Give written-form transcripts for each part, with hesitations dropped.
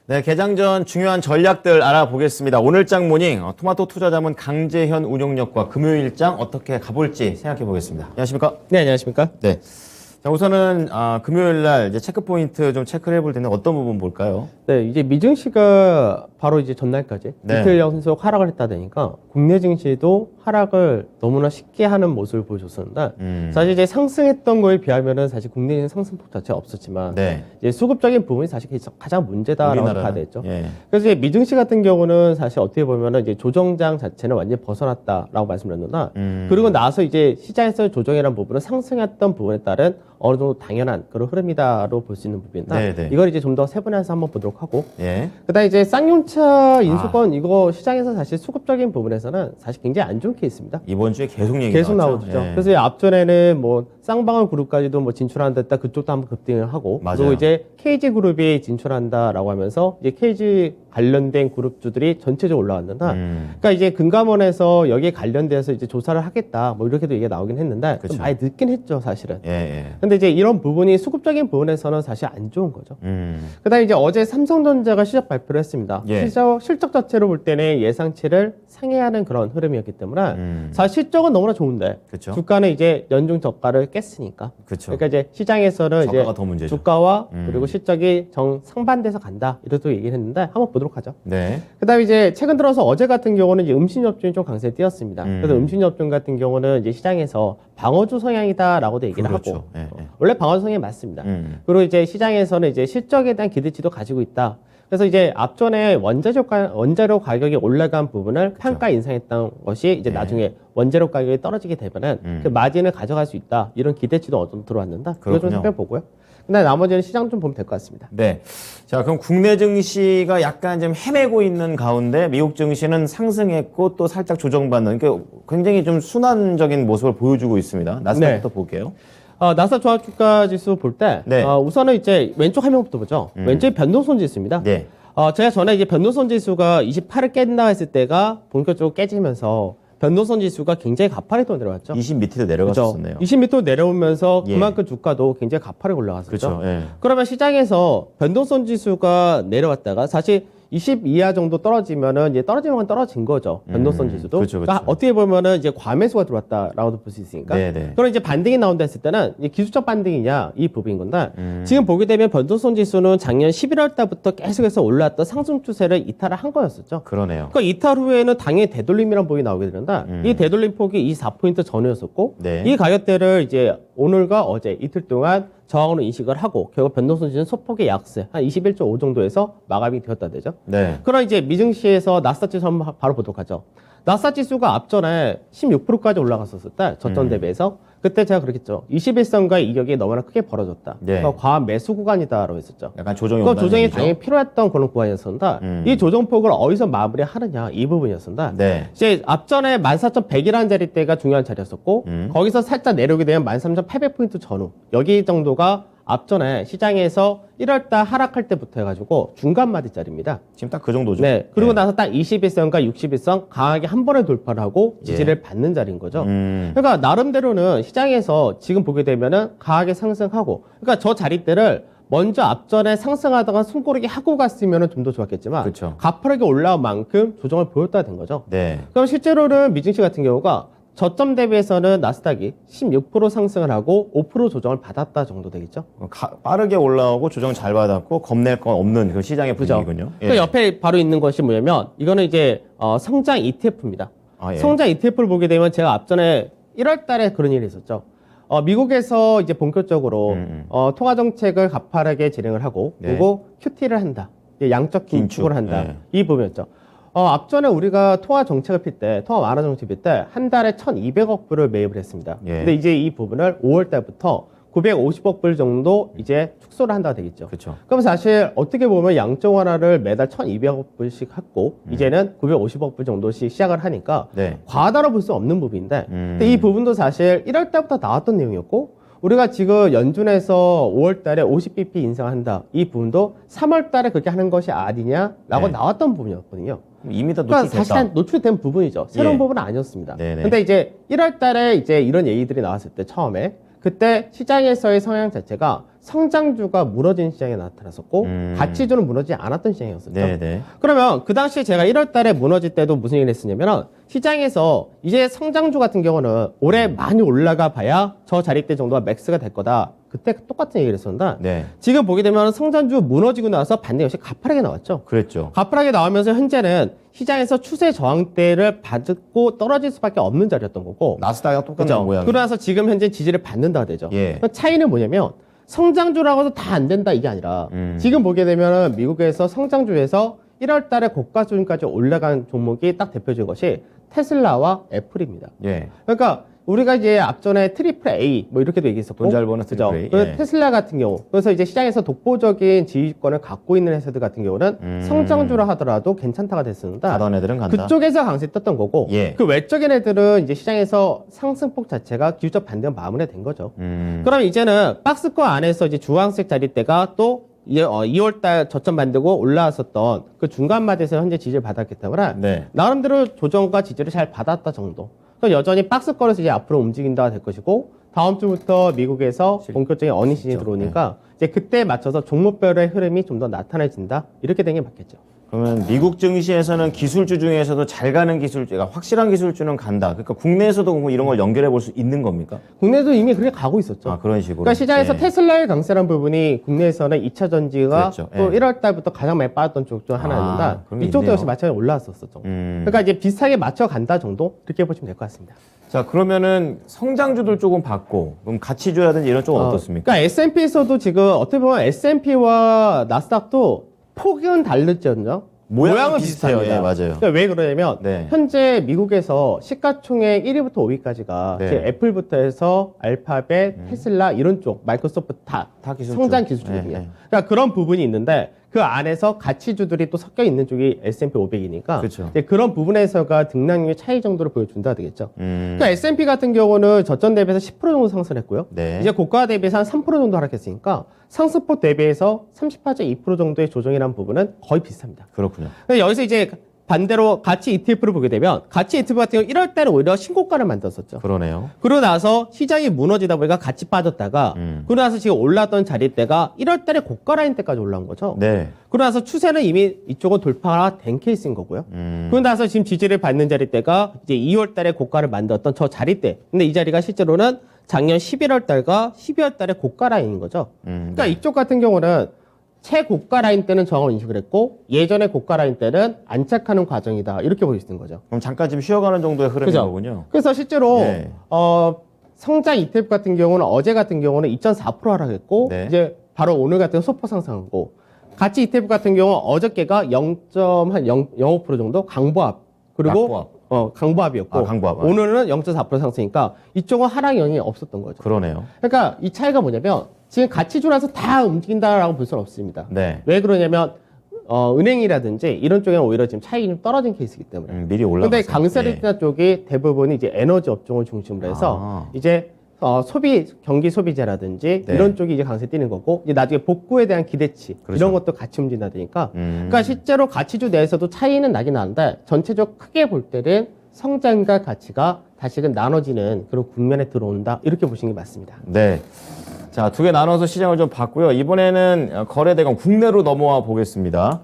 네, 개장 전 중요한 전략들 알아보겠습니다. 오늘 장 모닝 토마토 투자자문 강재현 운용력과 금요일장 어떻게 가볼지 생각해 보겠습니다. 안녕하십니까? 네, 안녕하십니까? 네. 자, 우선은 금요일 날 이제 체크 포인트 좀 체크를 해볼 텐데 어떤 부분 볼까요? 네, 이제 미증 시가 바로 이제 전날까지 네. 이틀 연속 하락을 했다 보니까 국내 증시도 하락을 너무나 쉽게 하는 모습을 보여줬었는데 사실 이제 상승했던 거에 비하면은 사실 국내 증시 상승폭 자체가 없었지만 네. 이제 수급적인 부분이 사실 가장 문제다라고 우리나라는? 봐야 되죠. 예. 그래서 이제 미증시 같은 경우는 사실 어떻게 보면은 이제 조정장 자체는 완전히 벗어났다라고 말씀드렸는데 그리고 나서 이제 시장에서 조정이라는 부분은 상승했던 부분에 따른 어느 정도 당연한 그런 흐름이다로 볼 수 있는 부분이다. 네, 네. 이걸 이제 좀 더 세분화해서 한번 보도록 하고 예. 그다음에 이제 쌍용차 인수권 이거 시장에서 사실 수급적인 부분에서는 사실 굉장히 안 좋은 케이스입니다. 이번 주에 계속 얘기 계속 나왔죠? 나오죠. 예. 그래서 이 앞전에는 뭐 쌍방울 그룹까지도 뭐 진출한다 했다 그쪽도 한번 급등을 하고 맞아요. 그리고 이제 KG 그룹이 진출한다라고 하면서 이제 KG 관련된 그룹주들이 전체적으로 올라왔는데 그러니까 이제 금감원에서 여기에 관련돼서 이제 조사를 하겠다 뭐 이렇게도 얘기가 나오긴 했는데 그쵸. 좀 많이 늦긴 했죠 사실은. 예, 예. 근데 이제 이런 부분이 수급적인 부분에서는 사실 안 좋은 거죠. 그다음에 이제 어제 삼성전자가 실적 발표를 했습니다. 예. 실적 자체로 볼 때는 예상치를 상회하는 그런 흐름이었기 때문에 사실 실적은 너무나 좋은데 그쵸. 주가는 이제 연중 저가를 깼으니까. 그쵸. 그러니까 이제 시장에서는 이제 저가가 더 문제죠. 주가와 그리고 실적이 정상반돼서 간다 이렇게 얘기를 했는데 한번 보도록 하죠. 네. 그다음에 이제 최근 들어서 어제 같은 경우는 이제 음식업종이 좀 강세에 뛰었습니다. 그래서 음식업종 같은 경우는 이제 시장에서 방어주 성향이다라고도 얘기를 그렇죠. 하고 예, 예. 원래 방어주 성향이 맞습니다. 그리고 이제 시장에서는 이제 실적에 대한 기대치도 가지고 있다. 그래서 이제 앞전에 원자료 가격이 올라간 부분을 평가 인상했던 것이 이제 네. 나중에 원자료 가격이 떨어지게 되면은 그 마진을 가져갈 수 있다. 이런 기대치도 어느 정도 들어왔는데 그거 좀 그렇군요. 살펴보고요. 근데 나머지는 시장 좀 보면 될 것 같습니다. 네. 자, 그럼 국내 증시가 약간 좀 헤매고 있는 가운데 미국 증시는 상승했고 또 살짝 조정받는 그러니까 굉장히 좀 순환적인 모습을 보여주고 있습니다. 나스닥부터 볼게요. 나스닥 종합주가 지수 볼 때, 네. 우선은 이제 왼쪽 화면부터 보죠. 왼쪽이 변동성 지수입니다. 네. 제가 전에 이제 변동성 지수가 28을 깬다 했을 때가 본격적으로 깨지면서 변동성 지수가 굉장히 가파르게 내려왔죠. 20 밑으로 내려갔었네요. 20m 내려오면서 예. 그만큼 주가도 굉장히 가파르게 올라갔었죠. 그렇죠. 예. 그러면 시장에서 변동성 지수가 내려왔다가 사실 20 이하 정도 떨어지면은 이제 떨어지면 떨어진 거죠. 변동성 지수도. 그렇죠, 그렇죠. 그러니까 어떻게 보면은 이제 과매수가 들어왔다라고도 볼 수 있으니까. 네네. 그럼 이제 반등이 나온다 했을 때는 이제 기술적 반등이냐 이 부분인 건데 지금 보게 되면 변동성 지수는 작년 11월 달부터 계속해서 올라왔던 상승 추세를 이탈을 한 거였었죠. 그러네요. 그러니까 이탈 후에는 당연히 되돌림이란 부분이 나오게 되는데 이 되돌림 폭이 24포인트 전후였었고 네. 이 가격대를 이제 오늘과 어제 이틀 동안 저항으로 인식을 하고 결국 변동성 지수는 소폭의 약세 한 21.5 정도에서 마감이 되었다 되죠. 네. 그럼 이제 미증시에서 나스닥 지수 한번 바로 보도록 하죠. 나스닥 지수가 앞전에 16%까지 올라갔었을 때 저점 대비해서 그때 제가 그랬겠죠. 21선과의 이격이 너무나 크게 벌어졌다. 네. 그러니까 과한 매수 구간이다라고 했었죠. 약간 조정이 그 온다는 조정이 얘기죠? 당연히 필요했던 그런 구간이었었는데 이 조정폭을 어디서 마무리하느냐 이 부분이었습니다. 네. 이제 앞전에 14,100이라는 자리대가 중요한 자리였었고 거기서 살짝 내려오게 되면 13,800포인트 전후 여기 정도가 앞전에 시장에서 1월달 하락할 때부터 해가지고 중간 마디짜리입니다. 지금 딱 그 정도죠. 네. 그리고 나서 딱 21선과 61선 강하게 한 번에 돌파를 하고 지지를 받는 자리인 거죠. 그러니까 나름대로는 시장에서 지금 보게 되면은 강하게 상승하고 그러니까 저 자리대를 먼저 앞전에 상승하다가 숨고르기 하고 갔으면 좀 더 좋았겠지만 그쵸. 가파르게 올라온 만큼 조정을 보였다 된 거죠. 네. 그럼 실제로는 미증시 같은 경우가 저점 대비해서는 나스닥이 16% 상승을 하고 5% 조정을 받았다 정도 되겠죠. 빠르게 올라오고 조정 잘 받았고 겁낼 건 없는 그 시장의 그죠? 분위기군요. 그 옆에 바로 있는 것이 뭐냐면 이거는 이제 성장 ETF입니다. 아, 예. 성장 ETF를 보게 되면 제가 앞전에 1월 달에 그런 일이 있었죠. 미국에서 이제 본격적으로 통화 정책을 가파르게 진행을 하고 네. 그리고 QT를 한다. 이제 양적 긴축을 긴축. 한다. 네. 이 부분이었죠. 앞전에 우리가 통화 정책을 필 때, 통화 완화 정책 필 때 한 달에 1,200억 불을 매입을 했습니다. 예. 근데 이제 이 부분을 5월 달부터 950억 불 정도 이제 축소를 한다가 되겠죠. 그렇죠. 그럼 사실 어떻게 보면 양적 완화를 매달 1,200억 불씩 했고 이제는 950억 불 정도씩 시작을 하니까 네. 과다로 볼 수 없는 부분인데 근데 이 부분도 사실 1월 달부터 나왔던 내용이었고 우리가 지금 연준에서 5월 달에 50bp 인상한다. 이 부분도 3월 달에 그렇게 하는 것이 아니냐라고 네. 나왔던 부분이었거든요. 이미 다 그러니까 노출됐다. 사실은 노출된 부분이죠. 새로운 예. 부분은 아니었습니다. 네네. 근데 이제 1월 달에 이제 이런 얘기들이 나왔을 때 처음에 그때 시장에서의 성향 자체가 성장주가 무너진 시장에 나타났었고 가치주는 무너지지 않았던 시장이었었죠. 네네. 그러면 그 당시에 제가 1월 달에 무너질 때도 무슨 얘기를 했었냐면 시장에서 이제 성장주 같은 경우는 올해 많이 올라가 봐야 저 자리대 정도가 맥스가 될 거다. 그때 똑같은 얘기를 했었는데 네. 지금 보게 되면 성장주 무너지고 나서 반대 역시 가파르게 나왔죠. 그랬죠. 가파르게 나오면서 현재는 시장에서 추세 저항대를 받고 떨어질 수밖에 없는 자리였던 거고 나스닥이랑 똑같은 그죠? 모양. 그러고 나서 지금 현재 지지를 받는다가 되죠. 예. 차이는 뭐냐면 성장주라고 해서 다 안 된다 이게 아니라 지금 보게 되면 미국에서 성장주에서 1월 달에 고가 수준까지 올라간 종목이 딱 대표적인 것이 테슬라와 애플입니다. 예. 그러니까 우리가 이제 앞전에 트리플 A 뭐 이렇게도 얘기했었고 돈 잘 버는 그죠? 트리플 A. 그 예. 테슬라 같은 경우 그래서 이제 시장에서 독보적인 지휘권을 갖고 있는 회사들 같은 경우는 성장주라 하더라도 괜찮다가 됐습니다. 가던 애들은 간다. 그쪽에서 강세 떴던 거고 예. 그 외적인 애들은 이제 시장에서 상승폭 자체가 기술적 반대가 마무리된 거죠. 그럼 이제는 박스권 안에서 이제 주황색 자리대가 또 2월달 저점 만들고 올라왔었던 그 중간마디에서 현재 지지를 받았기 때문에 네. 나름대로 조정과 지지를 잘 받았다 정도. 그러니까 여전히 박스권에서 이제 앞으로 움직인다가 될 것이고 다음 주부터 미국에서 본격적인 어닝 시즌이 들어오니까 이제 그때에 맞춰서 종목별의 흐름이 좀 더 나타나진다 이렇게 된 게 맞겠죠. 그러면 미국 증시에서는 기술주 중에서도 잘 가는 기술주가 확실한 기술주는 간다. 그러니까 국내에서도 뭐 이런 걸 연결해 볼 수 있는 겁니까? 국내도 이미 그렇게 가고 있었죠. 아, 그런 식으로. 그러니까 시장에서 예. 테슬라의 강세란 부분이 국내에서는 2차 전지가 그랬죠. 또 예. 1월 달부터 가장 많이 빠졌던 쪽 중 하나였는데 그런 게 이쪽도 있네요. 역시 마찬가지로 올라왔었죠. 그러니까 이제 비슷하게 맞춰 간다 정도 이렇게 보시면 될 것 같습니다. 자, 그러면은 성장주들 조금 받고 그럼 가치주라든지 이런 쪽은 어떻습니까? 그러니까 S&P에서도 지금 어떻게 보면 S&P와 나스닥도 폭은 다르거든요. 모양은 비슷해요. 비슷해요. 예, 맞아요. 그러니까 왜 그러냐면 네. 현재 미국에서 시가총액 1위부터 5위까지가 네. 애플부터 해서 알파벳, 테슬라 이런 쪽, 마이크로소프트 다 기술주. 성장 기술주거든요. 예, 예. 그러니까 그런 부분이 있는데 그 안에서 가치주들이 또 섞여 있는 쪽이 S&P 500이니까 그쵸. 그런 부분에서가 등락률 차이 정도를 보여준다 되겠죠. 음. 그러니까 S&P 같은 경우는 저점 대비해서 10% 정도 상승했고요. 네. 이제 고가 대비해서 한 3% 정도 하락했으니까 상승폭 대비해서 38.2% 정도의 조정이라는 부분은 거의 비슷합니다. 그렇군요. 근데 여기서 이제 반대로 가치 ETF를 보게 되면 가치 ETF 같은 경우 1월 달에 오히려 신고가를 만들었었죠. 그러네요. 그러고 나서 시장이 무너지다 보니까 같이 빠졌다가 그러고 나서 지금 올랐던 자리대가 1월 달에 고가 라인 때까지 올라온 거죠. 네. 그러고 나서 추세는 이미 이쪽은 돌파가 된 케이스인 거고요. 그러고 나서 지금 지지를 받는 자리대가 이제 2월 달에 고가를 만들었던 저 자리대. 근데 이 자리가 실제로는 작년 11월 달과 12월 달에 고가 라인인 거죠. 그러니까 이쪽 같은 경우는 최고가 라인 때는 저항을 인식을 했고 예전의 고가 라인 때는 안착하는 과정이다. 이렇게 볼 수 있는 거죠. 그럼 잠깐 지금 쉬어가는 정도의 흐름인 그죠? 거군요. 그래서 실제로 네. 성장 ETF 같은 경우는 어제 같은 경우는 2.4% 하락했고 네. 이제 바로 오늘 같은 경우 소폭 상승하고 가치 ETF 같은 경우 어저께가 0.05% 정도 강보합 그리고 강보합이었고 아, 강보합. 오늘은 0.4% 상승이니까 이쪽은 하락 영향이 없었던 거죠. 그러네요. 그러니까 이 차이가 뭐냐면 지금 가치주라서 다 움직인다라고 볼 수는 없습니다. 네. 왜 그러냐면 은행이라든지 이런 쪽에는 오히려 지금 차익이 좀 떨어진 케이스이기 때문에. 미리 올라갔어요. 근데 강세리타 쪽이 대부분이 이제 에너지 업종을 중심으로 해서 아. 이제 경기 소비재라든지 네. 이런 쪽이 이제 강세 뛰는 거고 이제 나중에 복구에 대한 기대치 그렇죠. 이런 것도 같이 움직인다 되니까 그러니까 실제로 가치주 내에서도 차이는 나긴 나는데 전체적 크게 볼 때는 성장과 가치가 다시금 나눠지는 그런 국면에 들어온다 이렇게 보시는 게 맞습니다. 네. 자, 두 개 나눠서 시장을 좀 봤고요. 이번에는 거래대금 국내로 넘어와 보겠습니다.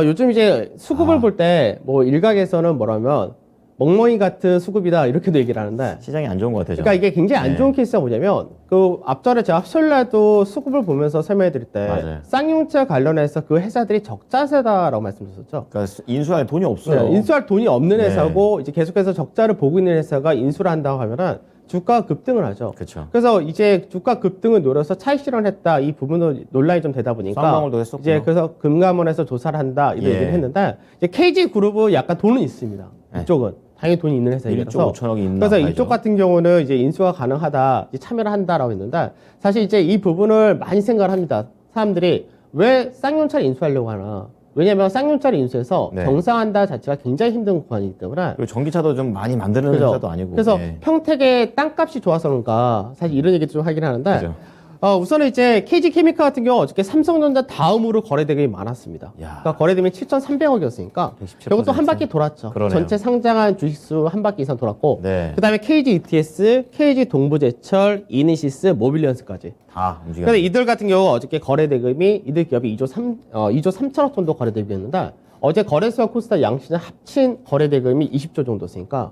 요즘 이제 수급을 볼 때 뭐 일각에서는 뭐라면 멍멍이 같은 수급이다 이렇게도 얘기를 하는데 시장이 안 좋은 것 같아요. 그러니까 이게 굉장히 안 좋은 케이스가 뭐냐면 그 앞전에 제가 설날도 수급을 보면서 설명해 드릴 때 맞아요. 쌍용차 관련해서 그 회사들이 적자세다라고 말씀드렸었죠. 그러니까 인수할 돈이 없어요. 네, 인수할 돈이 없는 네. 회사고 이제 계속해서 적자를 보고 있는 회사가 인수를 한다고 하면은 주가 급등을 하죠. 그렇죠. 그래서 이제 주가 급등을 노려서 차익 실현했다 이 부분도 논란이 좀 되다 보니까 쌍방울도 했었고요. 이제 그래서 금감원에서 조사를 한다 이런 예. 얘기를 했는데 이제 KG 그룹은 약간 돈은 있습니다. 네. 이쪽은 당연히 돈이 있는 회사이라서 1조 5천억이 있나 그래서 봐야죠. 이쪽 같은 경우는 이제 인수가 가능하다, 이제 참여를 한다라고 했는데 사실 이제 이 부분을 많이 생각을 합니다. 사람들이 왜 쌍용차를 인수하려고 하나? 왜냐하면 쌍용차를 인수해서 네. 경상한다 자체가 굉장히 힘든 구간이기 때문에 그리고 전기차도 좀 많이 만드는 그죠? 회사도 아니고. 그래서 예. 평택의 땅값이 좋아서 그런가 사실 이런 얘기도 좀 하긴 하는데 그죠. 우선은 이제 KG케미칼 같은 경우 어저께 삼성전자 다음으로 거래대금이 많았습니다. 야. 그러니까 거래대금이 7,300억이었으니까 117%. 이것도 한 바퀴 돌았죠. 그러네요. 전체 상장한 주식수 한 바퀴 이상 돌았고 네. 그다음에 KG ETS, KG 동부제철, 이니시스, 모빌리언스까지. 다 움직였어요. 근데 이들 같은 경우 어저께 거래대금이 이들 기업이 2조 3천억 정도 거래대금이었는데 어제 거래소와 코스닥 양시장 합친 거래대금이 20조 정도였으니까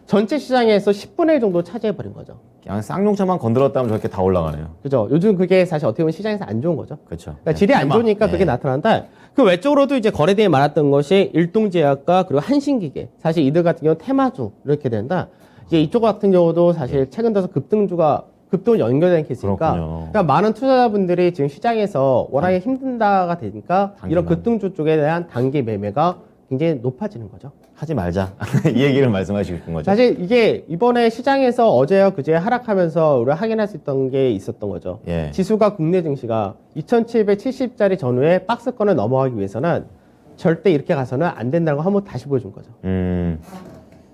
전체 시장에서 10분의 1 정도 차지해버린 거죠. 그냥 쌍용차만 건드렸다면 저렇게 다 올라가네요. 그죠? 요즘 그게 사실 어떻게 보면 시장에서 안 좋은 거죠. 그렇죠. 그러니까 질이 안 좋으니까 네. 그게 나타난다. 그 외적으로도 이제 거래대금이 많았던 것이 일동제약과 그리고 한신기계. 사실 이들 같은 경우는 테마주 이렇게 된다. 이제 이쪽 같은 경우도 사실 최근 들어서 급등을 연결된 케이스니까. 그렇군요. 그러니까 많은 투자자분들이 지금 시장에서 워낙에 힘든다가 되니까 이런 단기만. 급등주 쪽에 대한 단기 매매가 굉장히 높아지는 거죠. 하지 말자. 이 얘기를 말씀하시고 싶은 거죠. 사실 이게 이번에 시장에서 어제와 그제 하락하면서 우리가 확인할 수 있던 게 있었던 거죠. 예. 지수가 국내 증시가 2770짜리 전후에 박스권을 넘어가기 위해서는 절대 이렇게 가서는 안 된다는 거 한번 다시 보여준 거죠.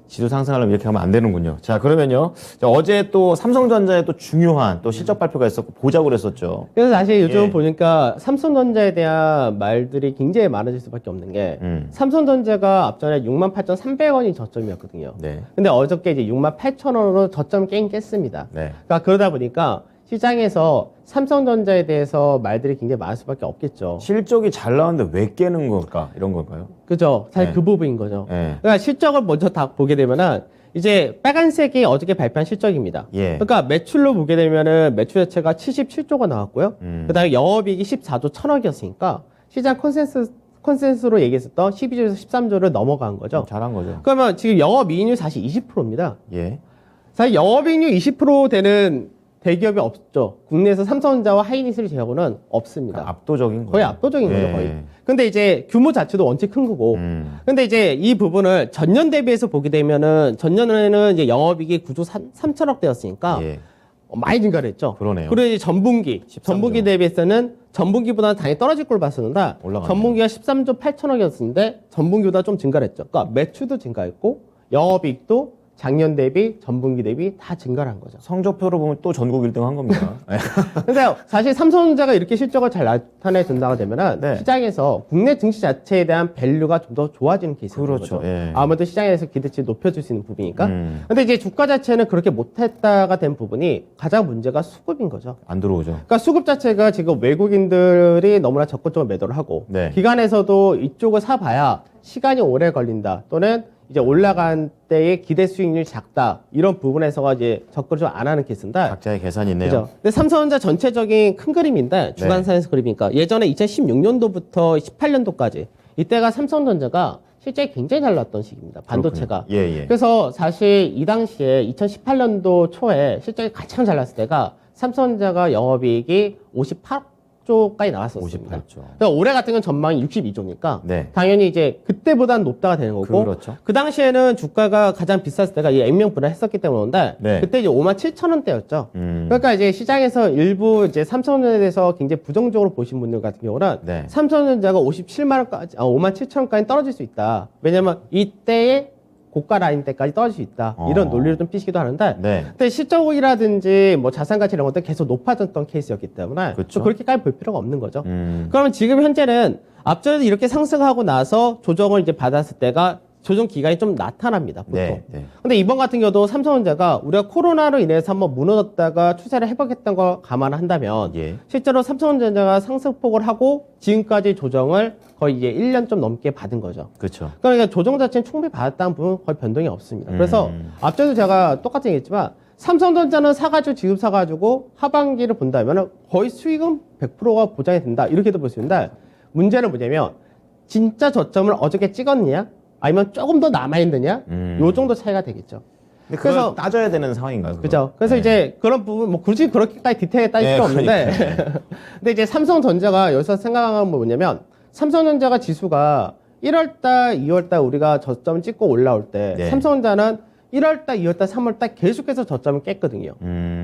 지수 상승하려면 이렇게 하면 안 되는군요. 자, 그러면요. 자, 어제 또 삼성전자에 또 중요한 또 실적 발표가 있었고 보자고 그랬었죠. 그래서 사실 요즘 예. 보니까 삼성전자에 대한 말들이 굉장히 많아질 수밖에 없는 게 삼성전자가 앞전에 68,300원이 저점이었거든요. 네. 근데 어저께 이제 68,000원으로 저점 깼습니다. 네. 그러니까 그러다 보니까 시장에서 삼성전자에 대해서 말들이 굉장히 많을 수밖에 없겠죠. 실적이 잘 나왔는데 왜 깨는 걸까? 이런 걸까요? 그죠? 사실 네. 그 부분인 거죠. 예. 그러니까 실적을 먼저 다 보게 되면은 이제 빨간색이 어저께 발표한 실적입니다. 예. 그러니까 매출로 보게 되면은 매출 자체가 77조가 나왔고요. 그다음에 영업이익이 14조 1,000억이었으니까 시장 컨센서스로 얘기했었던 12조에서 13조를 넘어간 거죠. 잘한 거죠. 그러면 지금 영업이익률 사실 20%입니다. 예. 사실 영업이익률 20% 되는 대기업이 없죠. 국내에서 삼성전자와 하이닉스를 제외하고는 없습니다. 그러니까 압도적인 거예요. 거의 압도적인 예. 거죠, 거의. 근데 이제 규모 자체도 원체 큰 거고. 근데 이제 이 부분을 전년 대비해서 보게 되면은 전년에는 이제 영업이익이 9조 3천억 대였으니까 예. 많이 증가를 했죠. 그러네요. 그리고 이제 전분기 13조. 전분기 대비해서는 전분기보다는 당연히 떨어질 걸 봤었는데 올라갔네요. 전분기가 13조 8천억이었는데 전분기보다 좀 증가를 했죠. 그러니까 매출도 증가했고 영업이익도 작년 대비, 전분기 대비 다 증가를 한 거죠. 성적표로 보면 또 전국 1등 한 겁니다. 근데 사실 삼성전자가 이렇게 실적을 잘 나타내 준다가 되면은 네. 시장에서 국내 증시 자체에 대한 밸류가 좀 더 좋아지는 케이스인 그렇죠. 거죠. 예. 아무래도 시장에서 기대치 높여줄 수 있는 부분이니까. 근데 이제 주가 자체는 그렇게 못했다가 된 부분이 가장 문제가 수급인 거죠. 안 들어오죠. 그러니까 수급 자체가 지금 외국인들이 너무나 적극적으로 매도를 하고 네. 기관에서도 이쪽을 사봐야 시간이 오래 걸린다 또는 이제 올라간 때의 기대 수익률이 작다 이런 부분에서가 이제 접근을 안 하는 케이스인데 각자의 계산이 있네요. 그죠. 근데 삼성전자 전체적인 큰 그림인데 주간사에서 그림이니까 예전에 2016년도부터 18년도까지 이때가 삼성전자가 실제 굉장히 잘 나왔던 시기입니다. 반도체가. 그렇군요. 예, 예. 그래서 사실 이 당시에 2018년도 초에 실적이 가장 잘 났을 때가 삼성전자가 영업이익이 58조까지 나왔었습니다. 58조. 그러니까 올해 같은 건 전망이 62조니까 네. 당연히 이제 그때보다는 높다가 되는 거고 그렇죠. 그 당시에는 주가가 가장 비쌌을 때가 이 액면 분할했었기 때문인데 네. 그때 이제 57,000원대였죠. 그러니까 이제 시장에서 일부 이제 삼성전자에 대해서 굉장히 부정적으로 보신 분들 같은 경우는 네. 삼성전자가 57만원까지, 57,000원까지 떨어질 수 있다. 왜냐면 이때의 고가 라인 때까지 떨어질 수 있다. 이런 논리를 좀 삐시기도 하는데 네. 근데 실적이라든지 뭐 자산 가치 이런 것들 계속 높아졌던 케이스였기 때문에 그렇죠. 또 그렇게까지 볼 필요가 없는 거죠. 음. 그러면 지금 현재는 앞전에도 이렇게 상승하고 나서 조정을 이제 받았을 때가 조정 기간이 좀 나타납니다. 보통. 네. 네. 근데 이번 같은 경우도 삼성전자가 우리가 코로나로 인해서 한번 무너졌다가 추세를 회복했던 걸 감안한다면 예. 실제로 삼성전자가 상승폭을 하고 지금까지 조정을 거의 이제 1년 좀 넘게 받은 거죠. 그렇죠. 그러니까 조정 자체는 충분히 받았다는 부분은 거의 변동이 없습니다. 그래서 앞전에도 제가 똑같은 얘기했지만 삼성전자는 사가지고 지금 사가지고 하반기를 본다면 거의 수익은 100%가 보장이 된다. 이렇게도 볼 수 있는데 문제는 뭐냐면 진짜 저점을 어저께 찍었냐? 아니면 조금 더 남아있느냐? 요 정도 차이가 되겠죠. 근데 그걸 그래서- 따져야 되는 상황인가요? 그거? 그죠. 그래서 네. 이제 그런 부분, 뭐 굳이 그렇게까지 디테일에 따질 네, 필요 없는데. 그러니까요. 근데 이제 삼성전자가 여기서 생각하는 건 뭐냐면 삼성전자가 지수가 1월달, 2월달 우리가 저점 찍고 올라올 때 네. 삼성전자는 1월달, 2월달, 3월달 계속해서 저점을 깼거든요.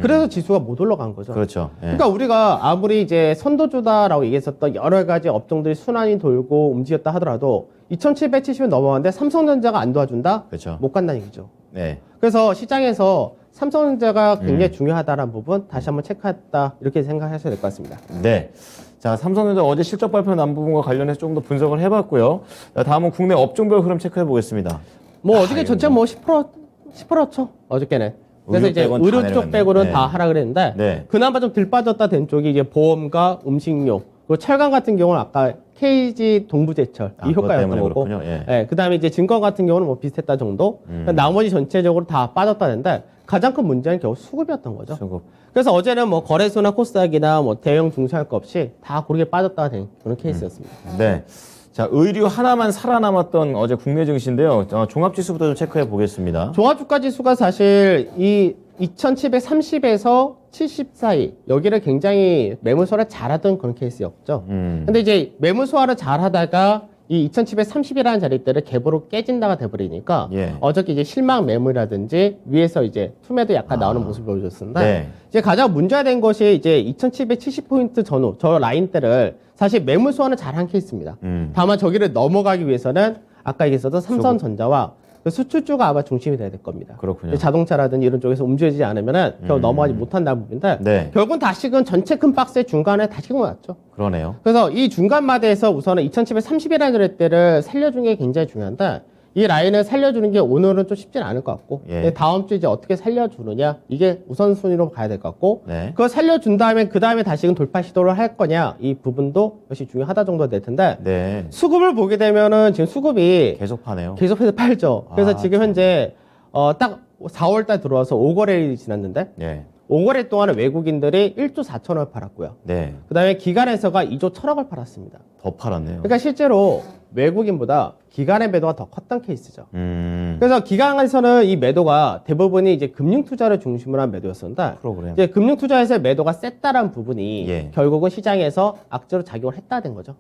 그래서 지수가 못 올라간 거죠. 그렇죠. 예. 그러니까 우리가 아무리 이제 선도주다라고 얘기했었던 여러 가지 업종들이 순환이 돌고 움직였다 하더라도 2770을 넘어갔는데 삼성전자가 안 도와준다? 그렇죠. 못 간다는 얘기죠. 네. 그래서 시장에서 삼성전자가 굉장히 중요하다는 부분 다시 한번 체크했다 이렇게 생각하셔야 될 것 같습니다. 네. 자, 삼성전자 어제 실적 발표 난 부분과 관련해서 좀 더 분석을 해봤고요. 자, 다음은 국내 업종별 흐름 체크해 보겠습니다. 뭐 어저께 전체 뭐 10%죠 어저께는. 그래서 의료 이제 빼고는 의료 다 쪽 내려갔네. 빼고는 네. 다 하락을 했는데 네. 그나마 좀 덜 빠졌다 된 쪽이 이제 보험과 음식료 그리고 철강 같은 경우는 아까 KG 동부제철 이 그것 효과였던 때문에 거고, 그렇군요. 예. 그다음에 이제 증권 같은 경우는 뭐 비슷했다 정도. 나머지 전체적으로 다 빠졌다는데 가장 큰 문제는 결국 수급이었던 거죠. 수급. 그래서 어제는 뭐 거래소나 코스닥이나 뭐 대형 중소할 것 없이 다 고르게 빠졌다 된 그런 케이스였습니다. 네. 자, 의류 하나만 살아남았던 어제 국내 증시인데요. 종합지수부터 좀 체크해 보겠습니다. 종합주가 지수가 사실 이 2730에서 70 사이 여기를 굉장히 매물 소화를 잘하던 그런 케이스였죠. 근데 이제 매물 소화를 잘하다가 이 2730이라는 자리대를 갭으로 깨진다가 돼버리니까 예. 어저께 이제 실망 매물이라든지 위에서 이제 투매도 약간 나오는 모습을 보여줬습니다. 네. 이제 가장 문제가 된 것이 이제 2770포인트 전후 저 라인대를 사실 매물 소화는 잘한 케이스입니다. 다만 저기를 넘어가기 위해서는 아까 얘기했었던 삼성전자와 그 수출주가 아마 중심이 돼야 될 겁니다. 그렇군요. 자동차라든지 이런 쪽에서 움직이지 않으면은 결국 넘어가지 못한다는 부분인데 네. 결국은 다시금 전체 큰 박스의 중간에 다시금 왔죠. 그러네요. 그래서 이 중간 마디에서 우선은 2730이라는 레대를 살려주는 게 굉장히 중요한데 이 라인을 살려주는 게 오늘은 좀 쉽지는 않을 것 같고 예. 다음 주 이제 어떻게 살려주느냐 이게 우선순위로 가야 될 것 같고 네. 그거 살려준 다음에 그 다음에 다시금 돌파 시도를 할 거냐 이 부분도 역시 중요하다 정도 될 텐데 네. 수급을 보게 되면은 지금 수급이 계속 파네요. 계속해서 팔죠. 그래서 아, 지금 현재 딱 4월달 들어와서 5거래일이 지났는데 네. 5거래 동안에 외국인들이 1조 4천억을 팔았고요. 네. 그 다음에 기관에서가 2조 1천억을 팔았습니다. 더 팔았네요. 그러니까 실제로 외국인보다 기관의 매도가 더 컸던 케이스죠. 그래서 기관에서는 이 매도가 대부분이 이제 금융 투자를 중심으로 한 매도였었는데 프로그램. 이제 금융 투자에서의 매도가 셌다라는 부분이 예. 결국은 시장에서 악재로 작용을 했다 된 거죠.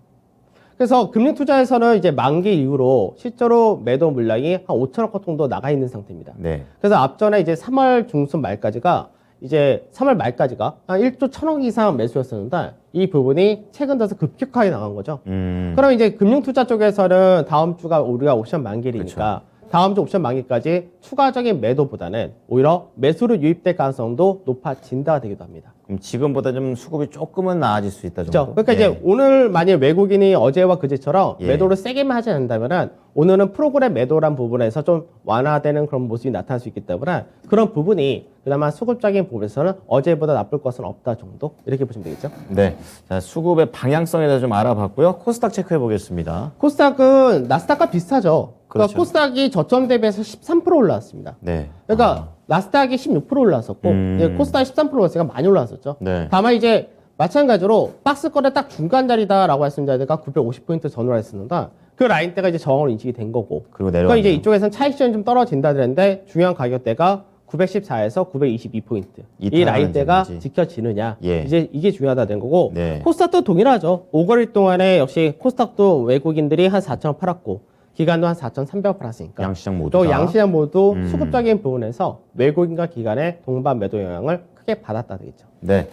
그래서 금융 투자에서는 이제 만기 이후로 실제로 매도 물량이 한 5천억 건 정도 나가 있는 상태입니다. 네. 그래서 앞전에 이제 3월 중순 말까지가 이제 3월 말까지가 한 1조 1천억 이상 매수였었는데 이 부분이 최근 들어서 급격하게 나간 거죠. 그럼 이제 금융투자 쪽에서는 다음 주가 우리가 옵션 만기이니까 다음 주 옵션 만기까지 추가적인 매도보다는 오히려 매수로 유입될 가능성도 높아진다가 되기도 합니다. 그럼 지금보다 좀 수급이 조금은 나아질 수 있다 정도. 그렇죠. 그러니까 예. 이제 오늘 만약 외국인이 어제와 그제처럼 예. 매도를 세게만 하지 않는다면은 오늘은 프로그램 매도란 부분에서 좀 완화되는 그런 모습이 나타날 수 있기 때문에 그런 부분이 그나마 수급적인 부분에서는 어제보다 나쁠 것은 없다 정도 이렇게 보시면 되겠죠. 네. 자, 수급의 방향성에 대해서 좀 알아봤고요. 코스닥 체크해 보겠습니다. 코스닥은 나스닥과 비슷하죠. 그러니까 그렇죠. 코스닥이 저점 대비해서 13% 올라왔습니다. 네. 그러니까 나스닥이 16% 올라왔었고 이제 코스닥이 13% 올랐으니까 많이 올라왔었죠. 네. 다만 이제 마찬가지로 박스 거래 딱 중간 자리다라고 말씀드리니까 950포인트 전후라 했었는데 그 라인대가 이제 저항으로 인식이 된 거고 그리고 그러니까 내려가네요. 이제 이쪽에서는 차익 시전이 좀 떨어진다 그랬는데 중요한 가격대가 914에서 922포인트 이 이탈하는 라인대가 점이지. 지켜지느냐 예. 이제 이게 중요하다 된 거고 네. 코스닥도 동일하죠. 5거리 동안에 역시 코스닥도 외국인들이 한 4천억 팔았고 기관도 한 4,300억 팔았으니까 양시장 모두 또 다. 양시장 모두 수급적인 부분에서 외국인과 기관의 동반 매도 영향을 크게 받았다 되겠죠. 네.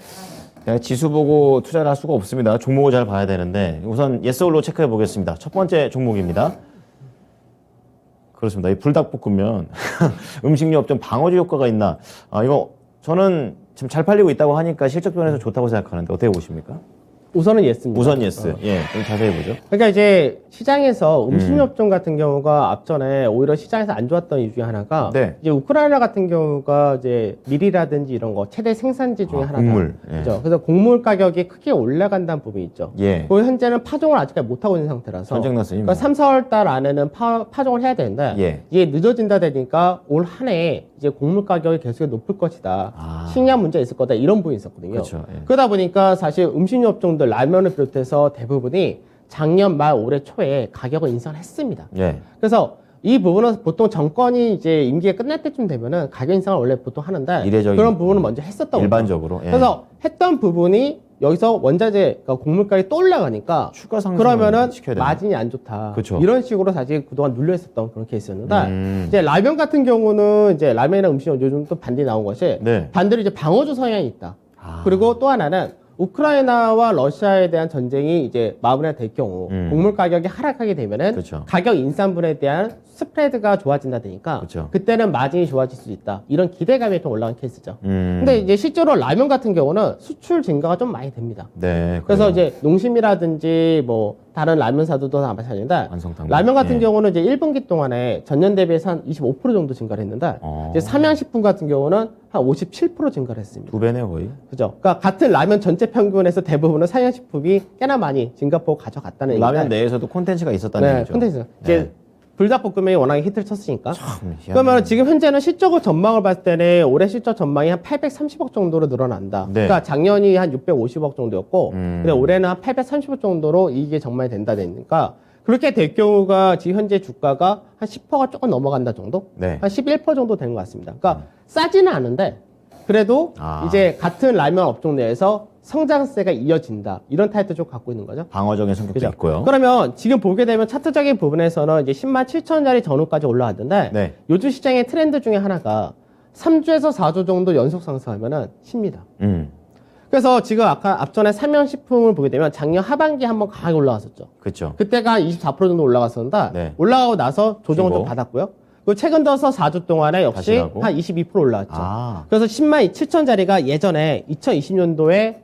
그냥 지수 보고 투자를 할 수가 없습니다. 종목을 잘 봐야 되는데 우선 예스올로 체크해 보겠습니다. 첫 번째 종목입니다. 그렇습니다. 이 불닭볶음면 음식료 업종 방어주 효과가 있나? 이거 저는 지금 잘 팔리고 있다고 하니까 실적 면에서 좋다고 생각하는데 어떻게 보십니까? 우선은 예스입니다. 우선 예스. 예, 좀 자세히 보죠. 그러니까 이제 시장에서 음식료 업종 같은 경우가 앞전에 오히려 시장에서 안 좋았던 이유 중에 하나가 네. 이제 우크라이나 같은 경우가 이제 밀이라든지 이런 거 최대 생산지 중에 하나다. 곡물. 예. 그죠? 그래서 곡물 가격이 크게 올라간다는 부분이 있죠. 예. 그리고 현재는 파종을 아직까지 못 하고 있는 상태라서. 전쟁 났으니 그러니까 3, 4월 달 안에는 파종을 해야 되는데 예. 이게 늦어진다 되니까 올 한 해 이제 곡물 가격이 계속 높을 것이다. 아. 식량 문제 있을 거다. 이런 부분이 있었거든요. 그렇죠. 예. 그러다 보니까 사실 음식료 업종들 라면을 비롯해서 대부분이 작년 말 올해 초에 가격을 인상을 했습니다. 예. 그래서 이 부분은 보통 정권이 이제 임기가 끝날 때쯤 되면은 가격 인상을 원래 보통 하는데 이례적인 그런 부분은 먼저 했었던 거죠. 일반적으로. 예. 그래서 했던 부분이 여기서 원자재, 그러니까 곡물 가격이 또 올라가니까 추가 상승을 그러면은 시켜야 되나? 마진이 안 좋다. 그쵸. 이런 식으로 사실 그동안 눌려 있었던 그런 케이스였는데 음. 이제 라면 같은 경우는 이제 라면이나 음식료 요즘 또 반대 나온 것이 네. 반대로 이제 방어주 성향이 있다. 아. 그리고 또 하나는 우크라이나와 러시아에 대한 전쟁이 이제 마무리가 될 경우 곡물 가격이 하락하게 되면은 그쵸. 가격 인상분에 대한 스프레드가 좋아진다니까 그쵸. 그때는 마진이 좋아질 수 있다. 이런 기대감이 좀 올라간 케이스죠. 근데 이제 실제로 라면 같은 경우는 수출 증가가 좀 많이 됩니다. 네. 그래서 그래요. 이제 농심이라든지 뭐 다른 라면사들도 다 마찬가지인데 완성탕면. 라면 같은 예. 경우는 이제 1분기 동안에 전년 대비해서 한 25% 정도 증가를 했는데 이제 삼양식품 같은 경우는 한 57% 증가를 했습니다. 두 배네요, 거의. 그죠? 그러니까 같은 라면 전체 평균에서 대부분은 삼양식품이 꽤나 많이 증가폭 가져갔다는 얘기인데 라면 내에서도 콘텐츠가 있었다는 네, 얘기죠. 콘텐츠. 이제 불닭볶음면이 워낙에 히트를 쳤으니까. 참 그러면 지금 현재는 실적을 전망을 봤을 때는 올해 실적 전망이 한 830억 정도로 늘어난다. 네. 그러니까 작년이 한 650억 정도였고, 근데 올해는 한 830억 정도로 이익이 정말 된다 되니까 그렇게 될 경우가 지금 현재 주가가 한 10%가 조금 넘어간다 정도? 네. 한 11% 정도 되는 것 같습니다. 그러니까 싸지는 않은데 그래도 아. 이제 같은 라면 업종 내에서 성장세가 이어진다. 이런 타이틀 좀 갖고 있는 거죠. 방어적인 성격도 그죠? 있고요. 그러면 지금 보게 되면 차트적인 부분에서는 이제 10만 7천짜리 전후까지 올라왔는데 네. 요즘 시장의 트렌드 중에 하나가 3주에서 4주 정도 연속 상승하면은 쉽니다. 그래서 지금 아까 앞전에 삼양식품을 보게 되면 작년 하반기에 한번 강하게 올라갔었죠. 그렇죠. 그때가 24% 정도 올라갔었는데 네. 올라가고 나서 조정을 좀 쉬고. 받았고요. 그리고 최근 들어서 4주 동안에 역시 다시 가고. 한 22% 올라왔죠. 아. 그래서 10만 7천짜리가 예전에 2020년도에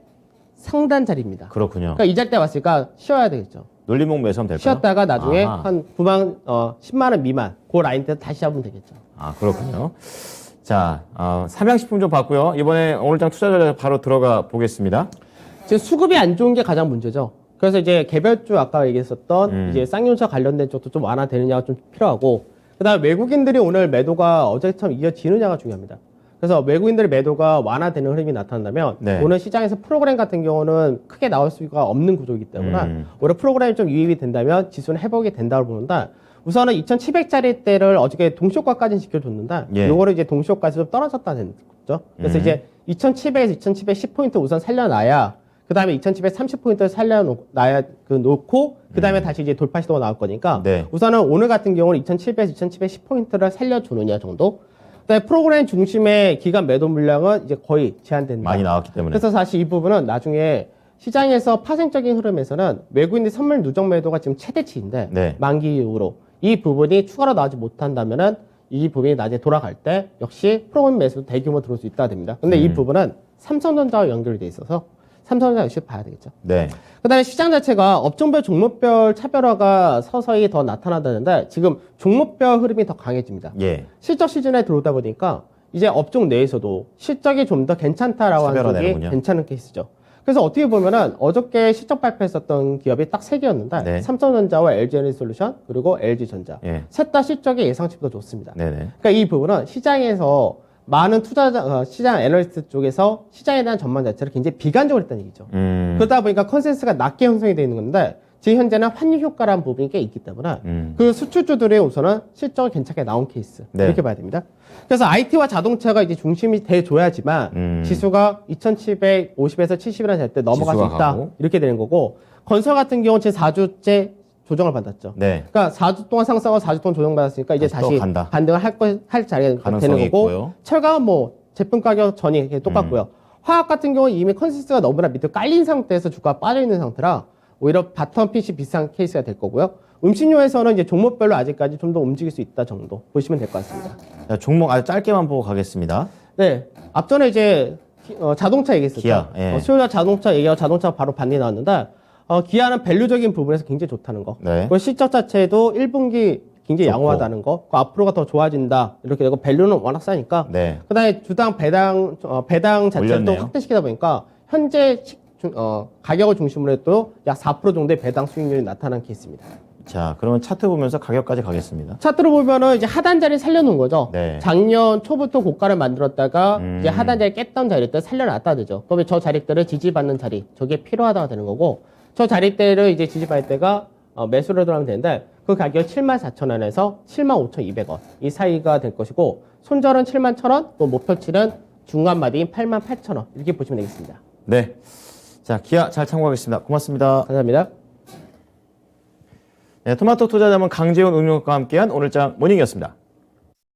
상단 자리입니다. 그렇군요. 그러니까 이 자리 때 왔으니까 쉬어야 되겠죠. 논리목 매수하면 될까요? 쉬었다가 나중에 아하. 한 10만 원 미만 그 라인 때 다시 잡으면 되겠죠. 아, 그렇군요. 자, 삼양식품 좀 봤고요. 이번에 오늘장 투자자 바로 들어가 보겠습니다. 지금 수급이 안 좋은 게 가장 문제죠. 그래서 이제 개별주 아까 얘기했었던 이제 쌍용차 관련된 쪽도 좀 완화되느냐가 좀 필요하고, 그다음에 외국인들이 오늘 매도가 어제처럼 이어지느냐가 중요합니다. 그래서 외국인들의 매도가 완화되는 흐름이 나타난다면 네. 오늘 시장에서 프로그램 같은 경우는 크게 나올 수가 없는 구조이기 때문에 오히려 프로그램이 좀 유입이 된다면 지수는 회복이 된다고 보는데, 우선은 2,700짜리 대를 어저께 동시효과까지는 지켜줬는데 예. 요거를 이제 동시효과에서 좀 떨어졌다는 거죠. 그래서 이제 2,700에서 2,710포인트 우선 살려놔야 그 다음에 2,730포인트를 살려놔야 놓고 그 다음에 다시 이제 돌파 시도가 나올 거니까 네. 우선은 오늘 같은 경우는 2,700에서 2,710포인트를 살려주느냐 정도. 그다음에 프로그램 중심의 기간 매도 물량은 이제 거의 제한된다. 많이 나왔기 때문에. 그래서 사실 이 부분은 나중에 시장에서 파생적인 흐름에서는 외국인들 선물 누적 매도가 지금 최대치인데 네. 만기 이후로 이 부분이 추가로 나오지 못한다면은 이 부분이 나중에 돌아갈 때 역시 프로그램 매수 대규모 들어올 수 있다 됩니다. 근데 이 부분은 삼성전자와 연결이 돼 있어서 삼성전자 역시 봐야 되겠죠. 네. 그다음에 시장 자체가 업종별 종목별 차별화가 서서히 더 나타나다는데 지금 종목별 흐름이 더 강해집니다. 예. 실적 시즌에 들어오다 보니까 이제 업종 내에서도 실적이 좀 더 괜찮다라고 하는 쪽이 차별화되는군요. 괜찮은 케이스죠. 그래서 어떻게 보면은 어저께 실적 발표했었던 기업이 딱 3개였는데 네. 삼성전자와 LG에너지솔루션 그리고 LG전자 예. 셋 다 실적이 예상치보다 좋습니다. 네네. 그러니까 이 부분은 시장에서 많은 투자자, 시장 애널리스트 쪽에서 시장에 대한 전망 자체를 굉장히 비관적으로 했다는 얘기죠. 그러다 보니까 컨센서스가 낮게 형성이 되어 있는 건데 지금 현재는 환율 효과라는 부분이 꽤 있기 때문에 그 수출주들의 우선은 실적을 괜찮게 나온 케이스 네. 이렇게 봐야 됩니다. 그래서 IT와 자동차가 이제 중심이 돼줘야지만 지수가 2,750에서 70이라는 될 때 넘어갈 수 지수가 있다 가고. 이렇게 이렇게 되는 거고, 건설 같은 경우는 제 4주째 조정을 받았죠. 네. 그러니까 4주 동안 상승하고 4주 동안 조정받았으니까 이제 다시 또 다시 간다. 반등을 할 자리가 가능성이 되는 거고, 있고요. 철강은 뭐 제품 가격 전이 이렇게 똑같고요. 화학 같은 경우는 이미 컨센서스가 너무나 밑으로 깔린 상태에서 주가가 빠져 있는 상태라 오히려 바텀 PC 비슷한 케이스가 될 거고요. 음식료에서는 이제 종목별로 아직까지 좀 더 움직일 수 있다 정도 보시면 될 것 같습니다. 자, 종목 아주 짧게만 보고 가겠습니다. 네, 앞전에 이제 자동차 얘기했었죠. 기아, 예. 수요자 자동차 얘기하고 자동차 바로 반대 나왔는데 기아는 밸류적인 부분에서 굉장히 좋다는 거. 네. 그리고 실적 자체도 1분기 굉장히 좋고. 양호하다는 거. 앞으로가 더 좋아진다. 이렇게 되고 밸류는 워낙 싸니까. 네. 그다음에 주당 배당 자체를 또 올렸네요. 확대시키다 보니까 현재 가격을 중심으로 해도 약 4% 정도의 배당 수익률이 나타난 케이스입니다. 자, 그러면 차트 보면서 가격까지 가겠습니다. 차트로 보면은 이제 하단 자리 살려놓은 거죠. 네. 작년 초부터 고가를 만들었다가 이제 하단 자리 깼던 자리들 살려놨다 되죠. 그러면 저 자리들을 지지받는 자리, 저게 필요하다가 되는 거고, 저 자리대를 이제 지지받을 때가 매수를 들어가면 되는데 그 가격 74,000원에서 75,200원 이 사이가 될 것이고, 손절은 71,000원, 또 목표치는 중간 마디인 88,000원 이렇게 보시면 되겠습니다. 네. 자, 기아 잘 참고하겠습니다. 고맙습니다. 감사합니다. 네, 토마토 투자자문 강재훈 운용과 함께한 오늘장 모닝이었습니다.